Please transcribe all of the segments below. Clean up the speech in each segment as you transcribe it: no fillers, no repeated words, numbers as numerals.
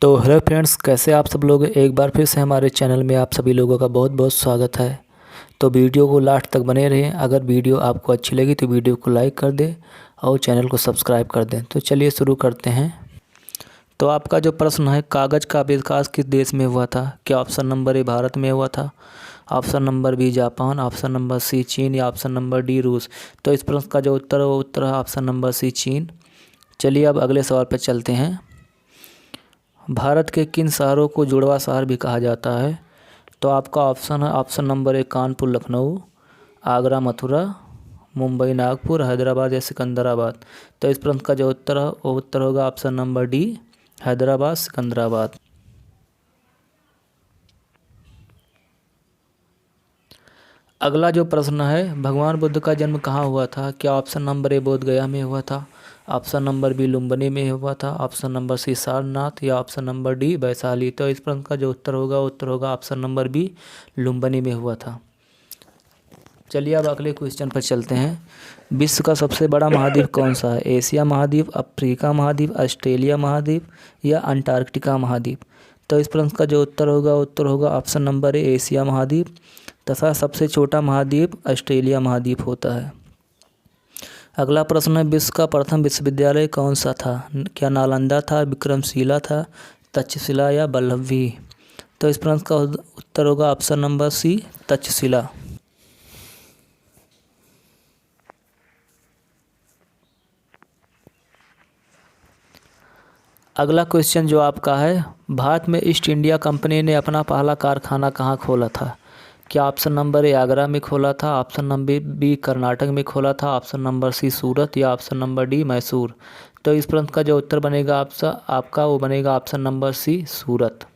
तो hello friends, कैसे आप सब लोग। एक बार फिर से हमारे चैनल में आप सभी लोगों का बहुत बहुत स्वागत है। तो वीडियो को लास्ट तक बने रहें। अगर वीडियो आपको अच्छी लगी तो वीडियो को लाइक कर दें और चैनल को सब्सक्राइब कर दें। तो चलिए शुरू करते हैं। तो आपका जो प्रश्न है, कागज़ का विकास किस देश में हुआ था? क्या ऑप्शन नंबर ए भारत में हुआ था, option number B Japan, option number C चीन या ऑप्शन नंबर डी रूस? तो इस प्रश्न का जो उत्तर है वो उत्तर है ऑप्शन नंबर सी चीन। चलिए अब अगले सवाल पर चलते हैं। भारत के किन शहरों को जुड़वा शहर भी कहा जाता है? तो आपका ऑप्शन है ऑप्शन नंबर ए कानपुर लखनऊ, आगरा मथुरा, मुंबई नागपुर, हैदराबाद या सिकंदराबाद। तो इस प्रश्न का जो उत्तर है वो उत्तर होगा option number D, Hyderabad Secunderabad. अगला जो प्रश्न है, भगवान बुद्ध का जन्म कहाँ हुआ था? क्या ऑप्शन नंबर ए बोध गया में हुआ था, ऑप्शन नंबर बी लुम्बिनी में हुआ था, ऑप्शन नंबर सी सारनाथ या ऑप्शन नंबर डी वैशाली? तो इस प्रश्न का जो उत्तर होगा ऑप्शन नंबर बी लुम्बिनी में हुआ था। चलिए अब अगले क्वेश्चन पर चलते हैं। विश्व का सबसे बड़ा महाद्वीप कौन सा है? एशिया महाद्वीप, अफ्रीका महाद्वीप, ऑस्ट्रेलिया महाद्वीप या अंटार्कटिका महाद्वीप? तो इस प्रश्न का जो उत्तर होगा ऑप्शन नंबर ए एशिया महाद्वीप, तथा सबसे छोटा महाद्वीप ऑस्ट्रेलिया महाद्वीप होता है। अगला प्रश्न है, विश्व का प्रथम विश्वविद्यालय कौन सा था? क्या नालंदा था, विक्रमशिला था, तक्षशिला या वल्लभी? तो इस प्रश्न का उत्तर होगा ऑप्शन नंबर सी तक्षशिला। अगला क्वेश्चन जो आपका है, भारत में ईस्ट इंडिया कंपनी ने अपना पहला कारखाना कहाँ खोला था? क्या ऑप्शन नंबर ए आगरा में खोला था, ऑप्शन नंबर बी कर्नाटक में खोला था, ऑप्शन नंबर सी सूरत या ऑप्शन नंबर डी मैसूर? तो इस प्रश्न का जो उत्तर बनेगा आपका वो बनेगा ऑप्शन नंबर सी सूरत।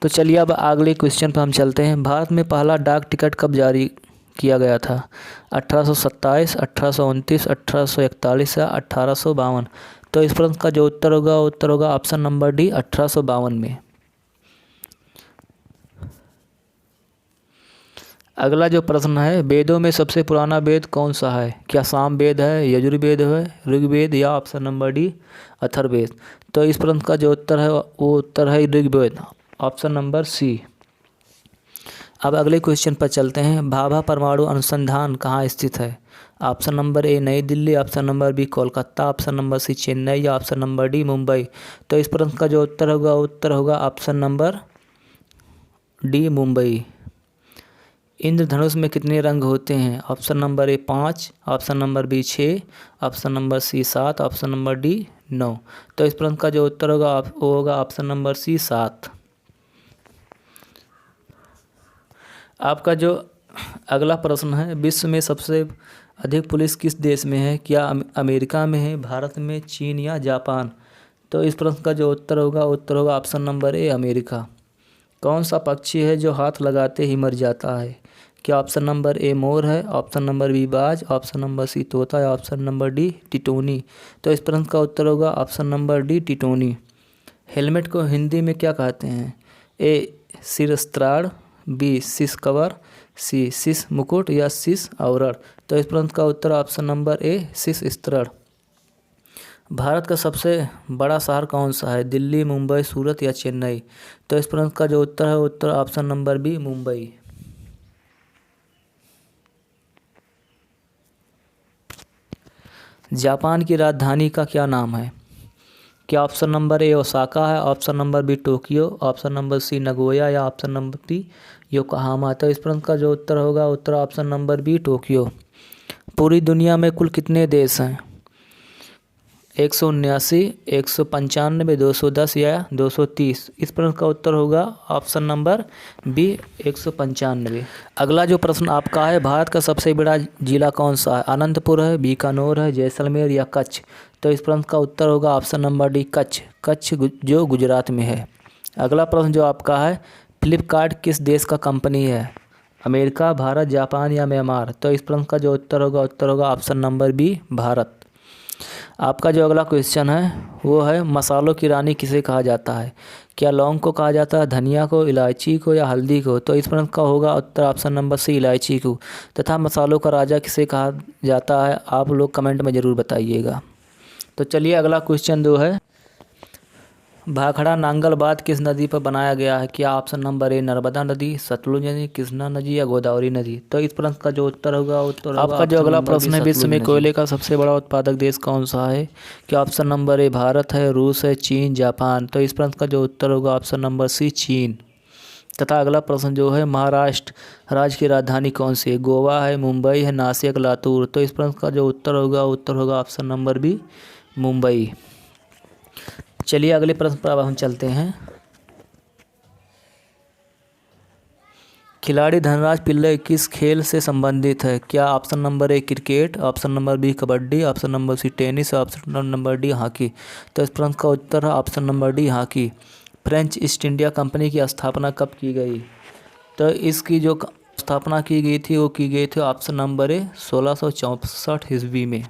तो चलिए अब अगले क्वेश्चन पर हम चलते हैं। भारत में पहला डाक टिकट कब जारी किया गया था? 1827, 1829, 1841 या 1852? तो इस प्रश्न का जो उत्तर होगा ऑप्शन नंबर डी 1852 में। अगला जो प्रश्न है, वेदों में सबसे पुराना वेद कौन सा है? क्या साम वेद है, यजुर्वेद है, ऋग्वेद या ऑप्शन नंबर डी अथर्ववेद? तो इस प्रश्न का जो उत्तर है वो उत्तर है ऋग्वेद, ऑप्शन नंबर सी। अब अगले क्वेश्चन पर चलते हैं। भाभा परमाणु अनुसंधान कहाँ स्थित है? Option number A Nai Delhi, option number B Kolkata, option number C Chennai या ऑप्शन नंबर डी मुंबई? तो इस प्रश्न का जो उत्तर होगा ऑप्शन नंबर डी मुंबई। इंद्रधनुष में कितने रंग होते हैं? Option number A 5, option number B 6, option number C 7, option number D 9? तो इस प्रश्न का जो उत्तर होगा ऑप्शन नंबर सी 7। आपका जो अगला प्रश्न है, विश्व में सबसे अधिक पुलिस किस देश में है? क्या अमेरिका में है, भारत में, चीन या जापान? तो इस प्रश्न का जो उत्तर होगा ऑप्शन नंबर ए अमेरिका। कौन सा पक्षी है जो हाथ लगाते ही मर जाता है? क्या ऑप्शन नंबर ए मोर है, ऑप्शन नंबर बी बाज, ऑप्शन नंबर सी तोता या ऑप्शन नंबर डी टिटोनी? तो इस प्रश्न का उत्तर होगा ऑप्शन नंबर डी टिटोनी। हेलमेट को हिंदी में क्या कहते हैं? ए सिरस्त्राण, बी सिस कवर, सी सिस मुकुट या सिस आवरण? तो इस प्रश्न का उत्तर ऑप्शन नंबर ए सिस स्तरण। भारत का सबसे बड़ा शहर कौन सा है? दिल्ली, मुंबई, सूरत या चेन्नई? तो इस प्रश्न का जो उत्तर है उत्तर option number B Mumbai. Japan की राजधानी का क्या नाम है? क्या ऑप्शन नंबर ए ओसाका है, option number B Tokyo, option number C Nagoya या ऑप्शन नंबर डी योकोहामा? तो इस प्रश्न का जो उत्तर होगा उत्तर ऑप्शन नंबर बी टोक्यो। पूरी दुनिया में कुल कितने देश हैं? 179, 195, 210 या 230? इस प्रश्न का उत्तर होगा ऑप्शन नंबर बी 195। अगला जो प्रश्न आपका है, भारत का सबसे बड़ा जिला कौन सा है? अनंतपुर है, बीकानेर है, जैसलमेर या कच्छ? तो इस प्रश्न का उत्तर होगा ऑप्शन नंबर डी कच्छ जो गुजरात में है। अगला प्रश्न जो आपका है, फ्लिपकार्ट किस देश का कंपनी है? अमेरिका, भारत, जापान या म्यांमार? तो इस प्रश्न का जो उत्तर होगा ऑप्शन नंबर बी भारत। आपका जो अगला क्वेश्चन है वो है, मसालों की रानी किसे कहा जाता है? क्या लौंग को कहा जाता है, धनिया को, इलायची को या हल्दी को? तो इस प्रश्न का होगा उत्तर ऑप्शन नंबर सी इलायची को। तथा मसालों का राजा किसे कहा जाता है? आप लोग कमेंट में ज़रूर बताइएगा। तो चलिए अगला क्वेश्चन जो है, भाखड़ा नांगल बांध किस नदी पर बनाया गया है? क्या ऑप्शन नंबर ए नर्मदा नदी, सतलुज नदी, कृष्णा नदी या गोदावरी नदी? तो इस प्रश्न का जो उत्तर होगा आपका जो अगला प्रश्न है, विश्व में कोयले का सबसे बड़ा उत्पादक देश कौन सा है? क्या ऑप्शन नंबर ए भारत है, रूस है, चीन, जापान? तो इस प्रश्न का जो उत्तर होगा ऑप्शन नंबर सी चीन। तथा अगला प्रश्न जो है, महाराष्ट्र राज्य की राजधानी कौन सी है? गोवा है, मुंबई है, नासिक, लातूर? तो इस प्रश्न का जो उत्तर होगा ऑप्शन नंबर बी मुंबई। चलिए अगले प्रश्न पर अब हम चलते हैं। खिलाड़ी धनराज पिल्लई किस खेल से संबंधित है? क्या option number A cricket, option number B kabaddi, option number C tennis, option number D hockey? तो इस प्रश्न का उत्तर है option number D hockey. French East India company की स्थापना कब की गई? तो इसकी जो स्थापना की गई थी वो की गई थी ऑप्शन नंबर ए 1664 ईस्वी में।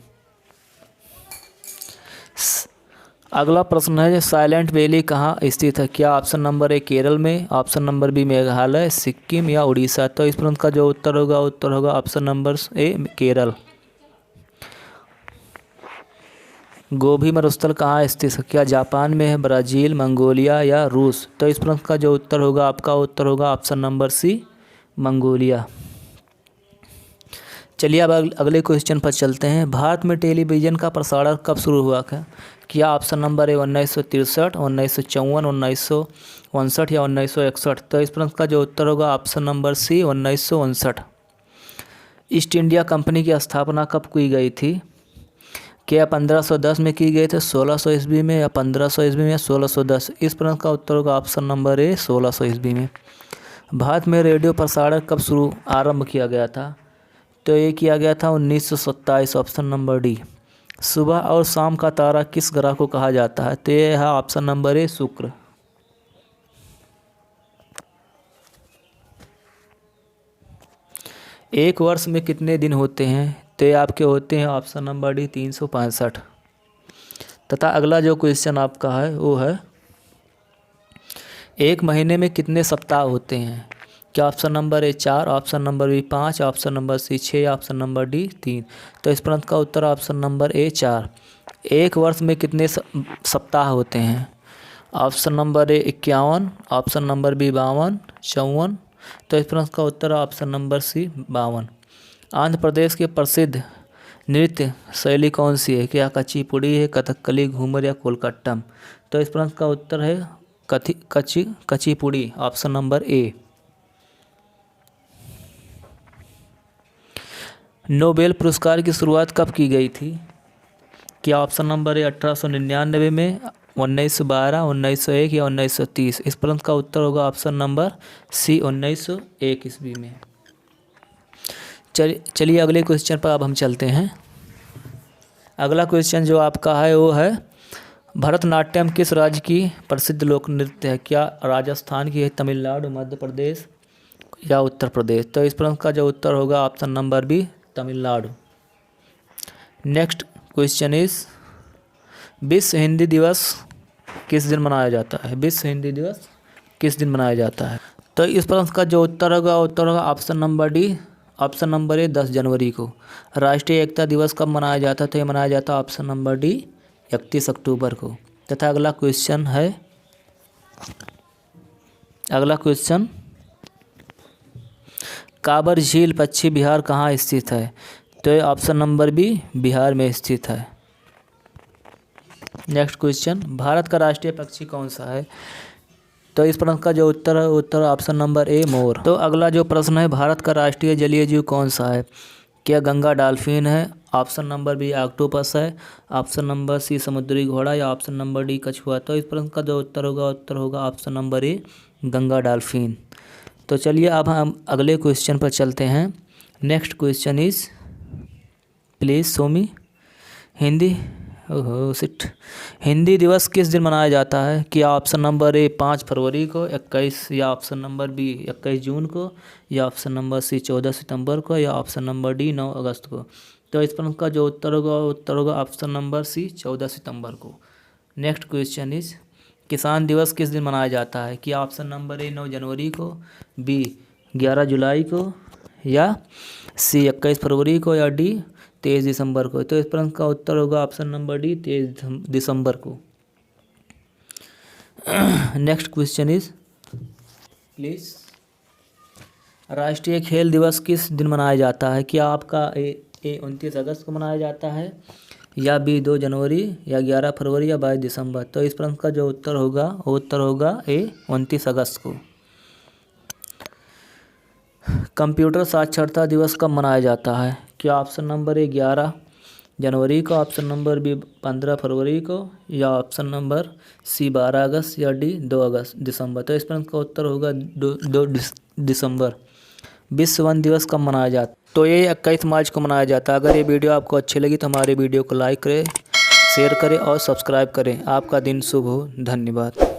अगला प्रश्न है, साइलेंट वैली कहाँ स्थित है? क्या ऑप्शन नंबर ए केरल में, option number B Meghalaya, Sikkim या उड़ीसा? तो इस प्रश्न का जो उत्तर होगा ऑप्शन नंबर ए केरल। गोभी मरुस्थल कहाँ स्थित है? क्या जापान में है, ब्राज़ील, मंगोलिया या रूस? तो इस प्रश्न का जो उत्तर होगा ऑप्शन नंबर सी मंगोलिया। चलिए अब अगले क्वेश्चन पर चलते हैं। भारत में टेलीविज़न का प्रसारण कब शुरू हुआ था? क्या ऑप्शन नंबर ए 1963, 1954, 1959 या 1961? तो इस प्रश्न का जो उत्तर होगा option number C 1959। East India company की स्थापना कब की गई थी? क्या 1510 में की गई थी, 1600 ईस्वी में या 1500 ईस्वी में या 1610? इस प्रश्न का उत्तर होगा ऑप्शन नंबर ए 1600 ईस्वी में। भारत में रेडियो प्रसारण कब आरंभ किया गया था? तो ये किया गया था 1927, ऑप्शन नंबर डी। सुबह और शाम का तारा किस ग्रह को कहा जाता है? तो ये है ऑप्शन नंबर ए शुक्र। एक वर्ष में कितने दिन होते हैं? तो ये आपके होते हैं ऑप्शन नंबर डी 365। तथा अगला जो क्वेश्चन आपका है वो है, एक महीने में कितने सप्ताह होते हैं? क्या option number A 4, option number B 5, option number C 6 या ऑप्शन नंबर डी 3? तो इस प्रश्न का उत्तर ऑप्शन नंबर ए 4। एक वर्ष में कितने सप्ताह होते हैं? Option number A 51, option number B 52, 54? तो इस प्रश्न का उत्तर option number C 52। Andhra Pradesh के प्रसिद्ध नृत्य शैली कौन सी है? क्या कुचिपुड़ी है, कथकली, घूमर या कोलकाट्टम? तो इस प्रश्न का उत्तर है कुचिपुड़ी, ऑप्शन नंबर ए। नोबेल पुरस्कार की शुरुआत कब की गई थी? क्या ऑप्शन नंबर ए 1899 में, 1912, 1901 या 1930? इस प्रश्न का उत्तर होगा ऑप्शन नंबर सी 1901 ईस्वी में। चलिए अगले क्वेश्चन पर अब हम चलते हैं। अगला क्वेश्चन जो आपका है वो है, भरतनाट्यम किस राज्य की प्रसिद्ध लोक नृत्य है? क्या राजस्थान की है, तमिलनाडु, मध्य प्रदेश या उत्तर प्रदेश? तो इस प्रश्न का जो उत्तर होगा option number B Tamil Nadu. Next question is, विश्व हिंदी दिवस किस दिन मनाया जाता है? विश्व हिंदी दिवस किस दिन मनाया जाता है? तो इस प्रश्न का जो उत्तर होगा option number D, option number ए 10 जनवरी को। राष्ट्रीय एकता दिवस कब मनाया जाता है? तो ये मनाया जाता है ऑप्शन नंबर डी 31 अक्टूबर को। तथा अगला क्वेश्चन, काबर झील पश्चिम बिहार कहाँ स्थित है? तो ये ऑप्शन नंबर बी बिहार में स्थित है। नेक्स्ट क्वेश्चन, भारत का राष्ट्रीय पक्षी कौन सा है? तो इस प्रश्न का जो उत्तर है ऑप्शन नंबर ए मोर। तो अगला जो प्रश्न है, भारत का राष्ट्रीय जलीय जीव कौन सा है? क्या गंगा डॉल्फिन है, ऑप्शन नंबर बी ऑक्टोपस है, ऑप्शन नंबर सी समुद्री घोड़ा या ऑप्शन नंबर डी कछुआ? तो इस प्रश्न का जो उत्तर होगा ऑप्शन नंबर ए गंगा डॉल्फिन। तो चलिए अब हम अगले क्वेश्चन पर चलते हैं। Next question is, please show मी हिंदी दिवस किस दिन मनाया जाता है? क्या ऑप्शन नंबर ए 5 फरवरी को, 21 या ऑप्शन नंबर बी 21 जून को या ऑप्शन नंबर सी 14 सितंबर को या ऑप्शन नंबर डी 9 अगस्त को? तो इस प्रश्न का जो उत्तर होगा ऑप्शन नंबर सी 14 सितंबर को। नेक्स्ट क्वेश्चन इज, किसान दिवस किस दिन मनाया जाता है? क्या ऑप्शन नंबर ए 9 जनवरी को, बी 11 जुलाई को या सी 21 फरवरी को या डी 23 दिसंबर को? तो इस प्रश्न का उत्तर होगा ऑप्शन नंबर डी 23 दिसंबर को। नेक्स्ट क्वेश्चन इज प्लीज, राष्ट्रीय खेल दिवस किस दिन मनाया जाता है? क्या आपका ए 29 अगस्त को मनाया जाता है, या बी 2 जनवरी, या 11 फरवरी, या 22 दिसंबर? तो इस प्रश्न का जो उत्तर होगा वो उत्तर होगा ए 29 अगस्त को। कंप्यूटर साक्षरता दिवस कब मनाया जाता है? क्या ऑप्शन नंबर ए 11 जनवरी को, ऑप्शन नंबर बी 15 फरवरी को, या ऑप्शन नंबर सी 12 अगस्त, या डी 2 अगस्त दिसंबर? तो इस प्रश्न का उत्तर होगा 2 दिसंबर। विश्व वन दिवस कब मनाया जाता है? तो ये 21 मार्च को मनाया जाता है। अगर ये वीडियो आपको अच्छी लगी तो हमारे वीडियो को लाइक करें, शेयर करें और सब्सक्राइब करें। आपका दिन शुभ हो। धन्यवाद।